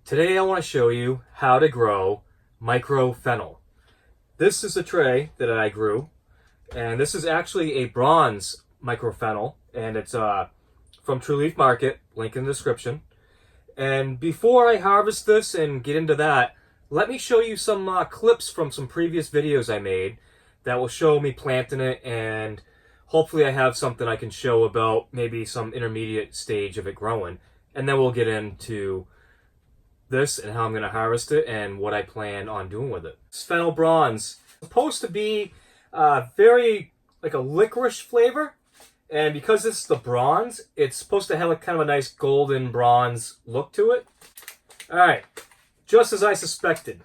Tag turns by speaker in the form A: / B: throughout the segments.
A: Today I want to show you how to grow micro fennel. This is a tray that I grew, and this is actually a bronze micro fennel, and it's from True Leaf Market, link in the description. And before I harvest this and get into that, let me show you some clips from some previous videos I made that will show me planting it, and hopefully I have something I can show about maybe some intermediate stage of it growing. And then we'll get into this and how I'm going to harvest it and what I plan on doing with it. This fennel bronze is supposed to be very like a licorice flavor, and because this is the bronze, it's supposed to have a kind of a nice golden bronze look to it. Alright, just as I suspected.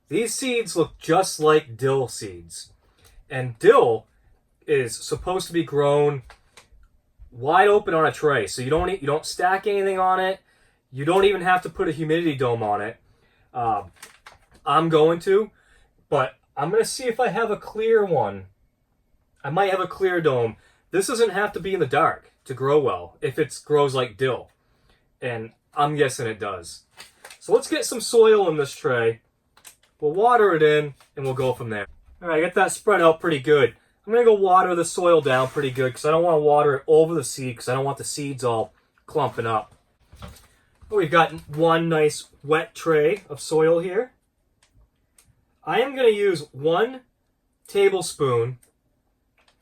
A: These seeds look just like dill seeds, and dill is supposed to be grown wide open on a tray, so you don't stack anything on it. You don't even have to put a humidity dome on it. I'm going to, but I'm going to see if I have a clear one. I might have a clear dome. This doesn't have to be in the dark to grow well if it grows like dill. And I'm guessing it does. So let's get some soil in this tray. We'll water it in and we'll go from there. Alright, I got that spread out pretty good. I'm going to go water the soil down pretty good because I don't want to water it over the seed because I don't want the seeds all clumping up. We've got one nice wet tray of soil here. I am going to use 1 tablespoon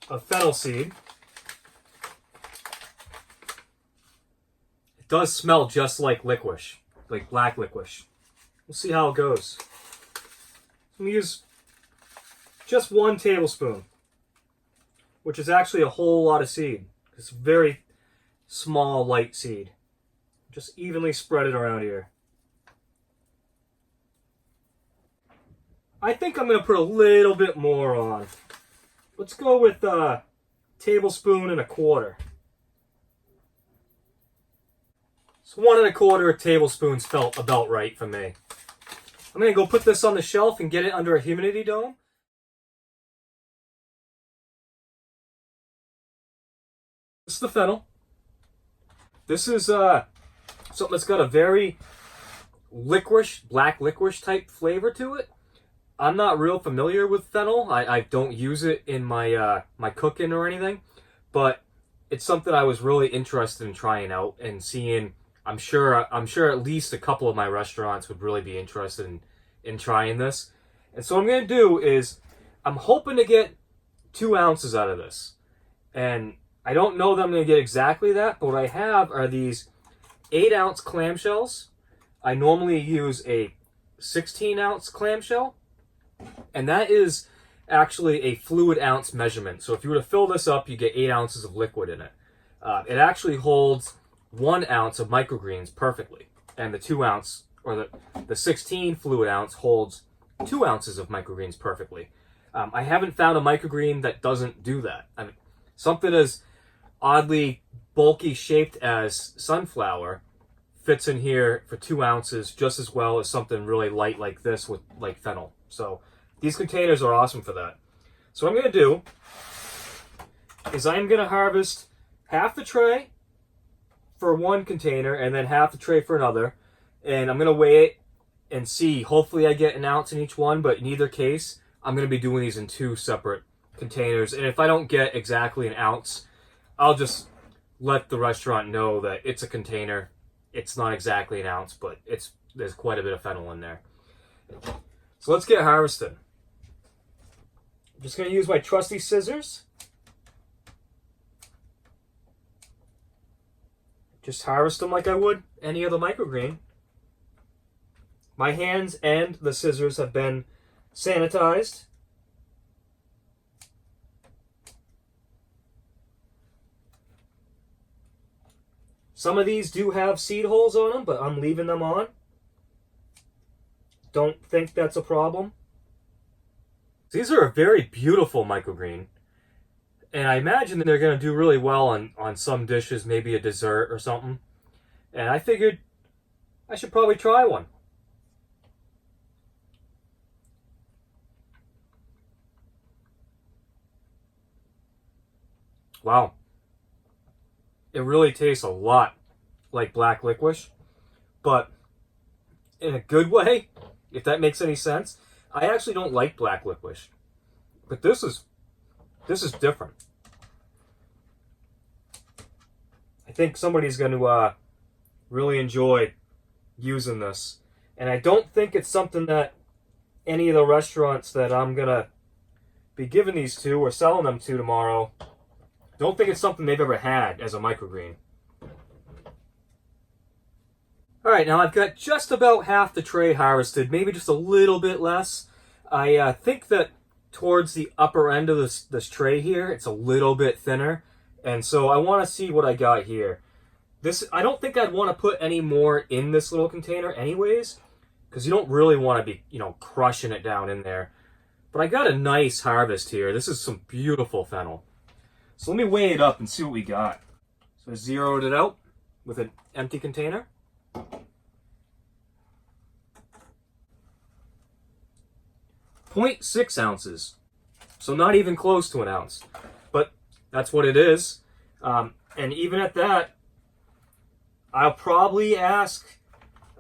A: of fennel seed. It does smell just like licorice, like black licorice. We'll see how it goes. I'm going to use just 1 tablespoon, which is actually a whole lot of seed. It's a very small, light seed. Just evenly spread it around here. I think I'm going to put a little bit more on. Let's go with a tablespoon and a quarter. So 1 1/4 tablespoons felt about right for me. I'm going to go put this on the shelf and get it under a humidity dome. This is the fennel. This is something that's got a very licorice, black licorice type flavor to it. I'm not real familiar with fennel. I don't use it in my my cooking or anything, but it's something I was really interested in trying out and seeing. I'm sure at least a couple of my restaurants would really be interested in trying this. And so what I'm going to do is I'm hoping to get 2 ounces out of this. And I don't know that I'm going to get exactly that, but what I have are these 8-ounce clamshells. I normally use a 16-ounce clamshell, and that is actually a fluid ounce measurement. So if you were to fill this up, you get 8 ounces of liquid in it. It actually holds 1 ounce of microgreens perfectly, and the 2 ounce, or the 16 fluid ounce holds 2 ounces of microgreens perfectly. I haven't found a microgreen that doesn't do that. I mean, something as oddly bulky shaped as sunflower fits in here for 2 ounces just as well as something really light like this with like fennel. So these containers are awesome for that. So what I'm going to do is I'm going to harvest half the tray for 1 container and then half the tray for another. And I'm going to weigh it and see. Hopefully I get 1 ounce in each one, but in either case, I'm going to be doing these in 2 separate containers. And if I don't get exactly 1 ounce, I'll just let the restaurant know that it's a container. It's not exactly 1 ounce, but there's quite a bit of fennel in there. So let's get harvested. I'm just going to use my trusty scissors. Just harvest them like I would any other microgreen. My hands and the scissors have been sanitized. Some of these do have seed holes on them, but I'm leaving them on. Don't think that's a problem. These are a very beautiful microgreen. And I imagine they're going to do really well on some dishes, maybe a dessert or something. And I figured I should probably try one. Wow. It really tastes a lot like black licorice, but in a good way, if that makes any sense. I actually don't like black licorice, but this is different. I think somebody's going to really enjoy using this, and I don't think it's something that any of the restaurants that I'm going to be giving these to or selling them to tomorrow, don't think it's something they've ever had as a microgreen. Alright, now I've got just about half the tray harvested, maybe just a little bit less. I think that towards the upper end of this tray here, it's a little bit thinner, and so I want to see what I got here. I don't think I'd want to put any more in this little container anyways, because you don't really want to be, crushing it down in there. But I got a nice harvest here. This is some beautiful fennel. So let me weigh it up and see what we got. So I zeroed it out with an empty container. 0.6 ounces. So not even close to an ounce. But that's what it is. And even at that, I'll probably ask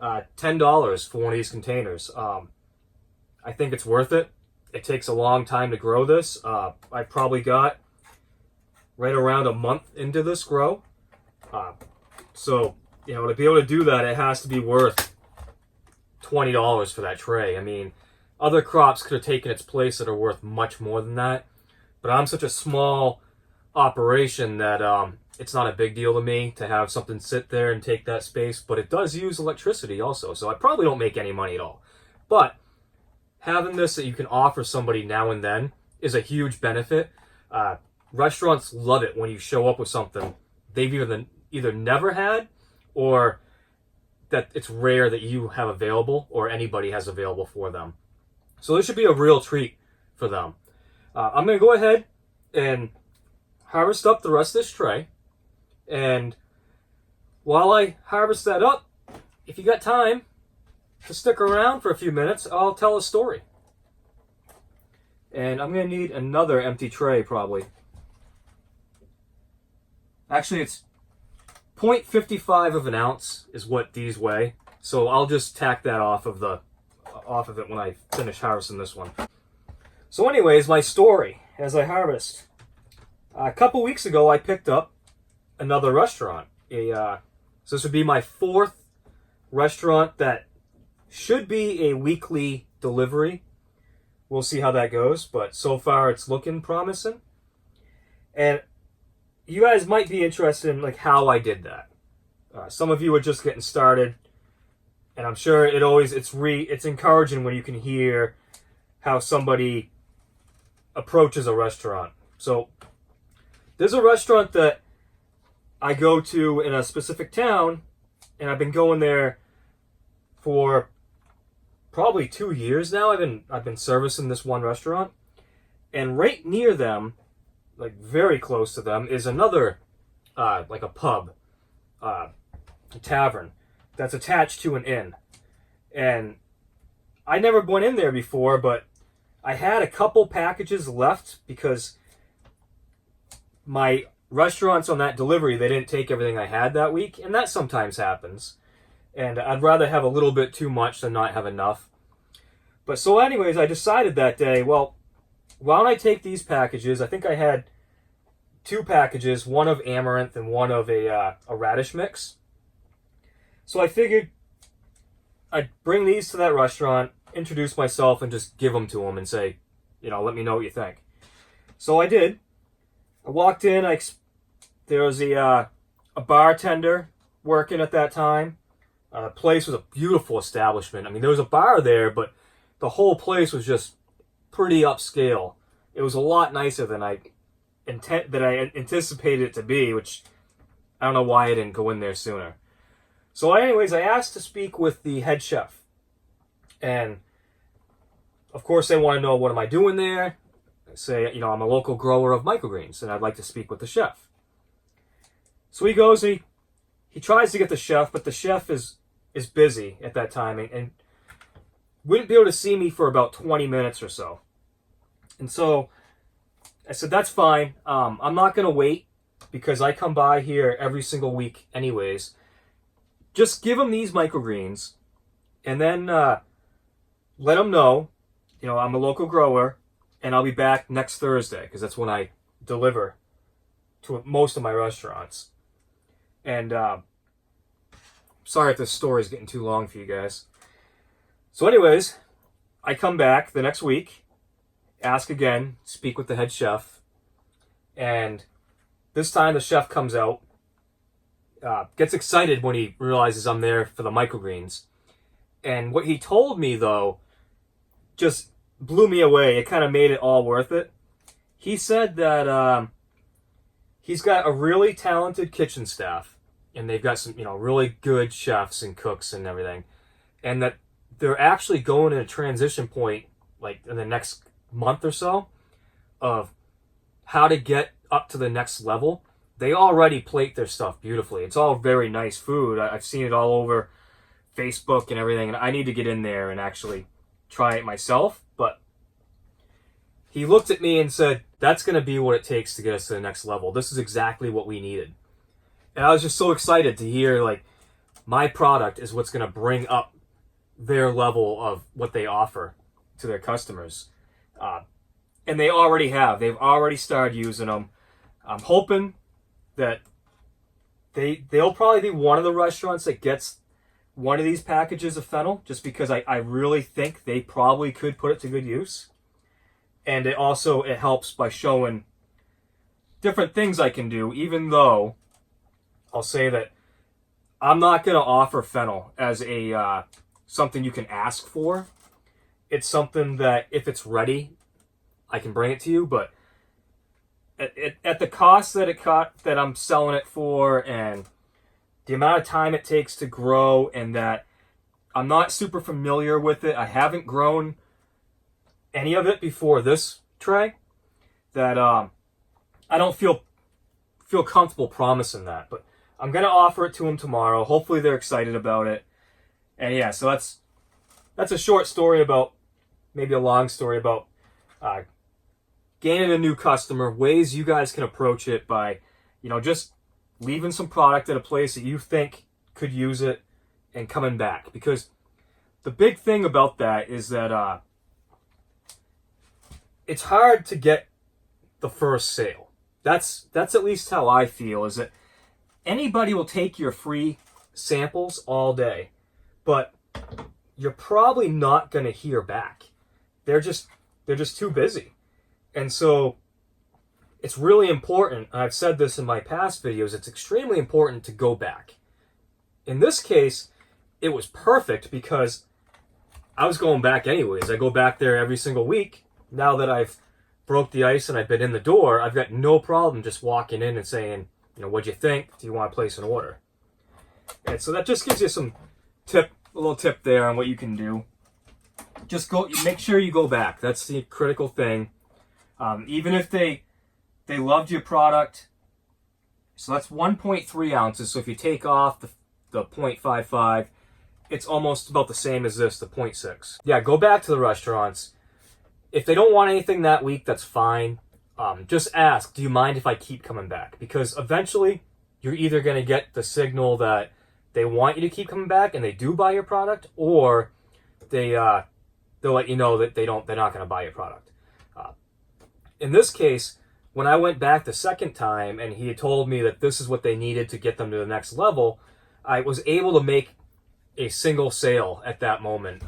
A: $10 for one of these containers. I think it's worth it. It takes a long time to grow this. I probably got right around a month into this grow. So, to be able to do that, it has to be worth $20 for that tray. I mean, other crops could have taken its place that are worth much more than that. But I'm such a small operation that it's not a big deal to me to have something sit there and take that space. But it does use electricity also, so I probably don't make any money at all. But having this that you can offer somebody now and then is a huge benefit. Restaurants love it when you show up with something they've either never had or that it's rare that you have available or anybody has available for them. So this should be a real treat for them. I'm going to go ahead and harvest up the rest of this tray. And while I harvest that up, if you got time to stick around for a few minutes, I'll tell a story. And I'm going to need another empty tray probably. Actually, it's 0.55 of an ounce is what these weigh. So I'll just tack that off of it when I finish harvesting this one. So anyways, my story as I harvest. A couple weeks ago, I picked up another restaurant. So this would be my fourth restaurant that should be a weekly delivery. We'll see how that goes, but so far it's looking promising. And you guys might be interested in how I did that. Some of you are just getting started, and I'm sure it's encouraging when you can hear how somebody approaches a restaurant. So there's a restaurant that I go to in a specific town, and I've been going there for probably 2 years now. I've been servicing this one restaurant, and right near them, very close to them, is another a pub, a tavern that's attached to an inn. And I never went in there before, but I had a couple packages left because my restaurants on that delivery, they didn't take everything I had that week, and that sometimes happens. And I'd rather have a little bit too much than not have enough. But so anyways, I decided that day, well, why don't I take these packages? I think I had 2 packages, one of amaranth and one of a radish mix. So I figured I'd bring these to that restaurant, introduce myself, and just give them to them and say, let me know what you think. So I did. I walked in. There was a bartender working at that time. The place was a beautiful establishment. I mean, there was a bar there, but the whole place was just pretty upscale. It was a lot nicer than I anticipated it to be, which I don't know why I didn't go in there sooner. So anyways, I asked to speak with the head chef. And of course, they want to know, what am I doing there? I say, I'm a local grower of microgreens, and I'd like to speak with the chef. So he goes, he tries to get the chef, but the chef is busy at that time and wouldn't be able to see me for about 20 minutes or so. And so I said, that's fine. I'm not going to wait because I come by here every single week anyways. Just give him these microgreens and then let them know, I'm a local grower, and I'll be back next Thursday, because that's when I deliver to most of my restaurants. And sorry if this story is getting too long for you guys. So anyways, I come back the next week, ask again, speak with the head chef, and this time the chef comes out, gets excited when he realizes I'm there for the microgreens. And what he told me, though, just blew me away. It kind of made it all worth it. He said that he's got a really talented kitchen staff, and they've got some, really good chefs and cooks and everything, and that they're actually going in a transition point, like in the next month or so, of how to get up to the next level. They already plate their stuff beautifully. It's all very nice food. I've seen it all over Facebook and everything, and I need to get in there and actually try it myself. But he looked at me and said, that's going to be what it takes to get us to the next level. This is exactly what we needed. And I was just so excited to hear, like, my product is what's going to bring up their level of what they offer to their customers. And they already have. They've already started using them. I'm hoping that they'll probably be one of the restaurants that gets one of these packages of Fennel, just because I really think they probably could put it to good use. And it helps by showing different things I can do, even though I'll say that I'm not going to offer Fennel as a something you can ask for. It's something that if it's ready, I can bring it to you, but at the cost that that I'm selling it for, and the amount of time it takes to grow, and that I'm not super familiar with it. I haven't grown any of it before this tray, that I don't feel comfortable promising that. But I'm going to offer it to them tomorrow. Hopefully they're excited about it. And yeah, so that's a short story about, maybe a long story about gaining a new customer, ways you guys can approach it by, just leaving some product at a place that you think could use it and coming back. Because the big thing about that is that it's hard to get the first sale. That's at least how I feel, is that anybody will take your free samples all day, but you're probably not going to hear back. They're just too busy. And so it's really important, and I've said this in my past videos, it's extremely important to go back. In this case, it was perfect because I was going back anyways. I go back there every single week. Now that I've broke the ice and I've been in the door, I've got no problem just walking in and saying, what'd you think? Do you want to place an order? And so that just gives you a little tip there on what you can do. Just make sure you go back. That's the critical thing. Even if they loved your product, so that's 1.3 ounces. So if you take off the 0.55, it's almost about the same as this, the 0.6. Yeah, go back to the restaurants. If they don't want anything that week, that's fine. Just ask, do you mind if I keep coming back? Because eventually, you're either going to get the signal that they want you to keep coming back and they do buy your product, or they'll let you know that they're not going to buy your product. In this case, when I went back the second time and he had told me that this is what they needed to get them to the next level, I was able to make a single sale at that moment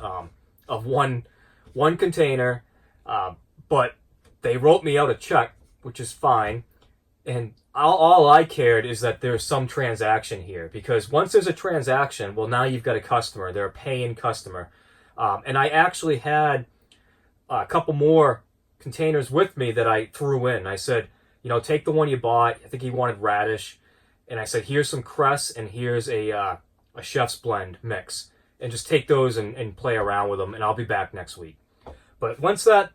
A: of one container, but they wrote me out a check, which is fine. And all I cared is that there's some transaction here, because once there's a transaction, well, now you've got a customer. They're a paying customer. And I actually had a couple more containers with me that I threw in. I said, take the one you bought. I think he wanted radish. And I said, here's some cress and here's a chef's blend mix. And just take those and play around with them, and I'll be back next week. But once that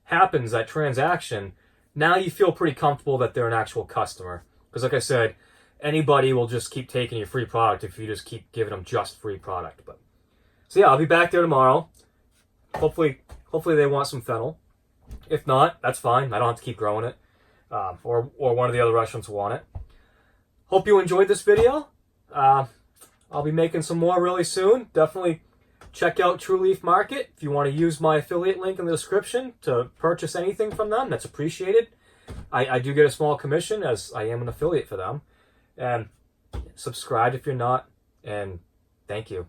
A: happens, that transaction, now you feel pretty comfortable that they're an actual customer. Because like I said, anybody will just keep taking your free product if you just keep giving them just free product. So yeah, I'll be back there tomorrow. Hopefully they want some Fennel. If not, that's fine. I don't have to keep growing it. Or one of the other restaurants will want it. Hope you enjoyed this video. I'll be making some more really soon. Definitely check out True Leaf Market. If you want to use my affiliate link in the description to purchase anything from them, that's appreciated. I do get a small commission as I am an affiliate for them. And subscribe if you're not. And thank you.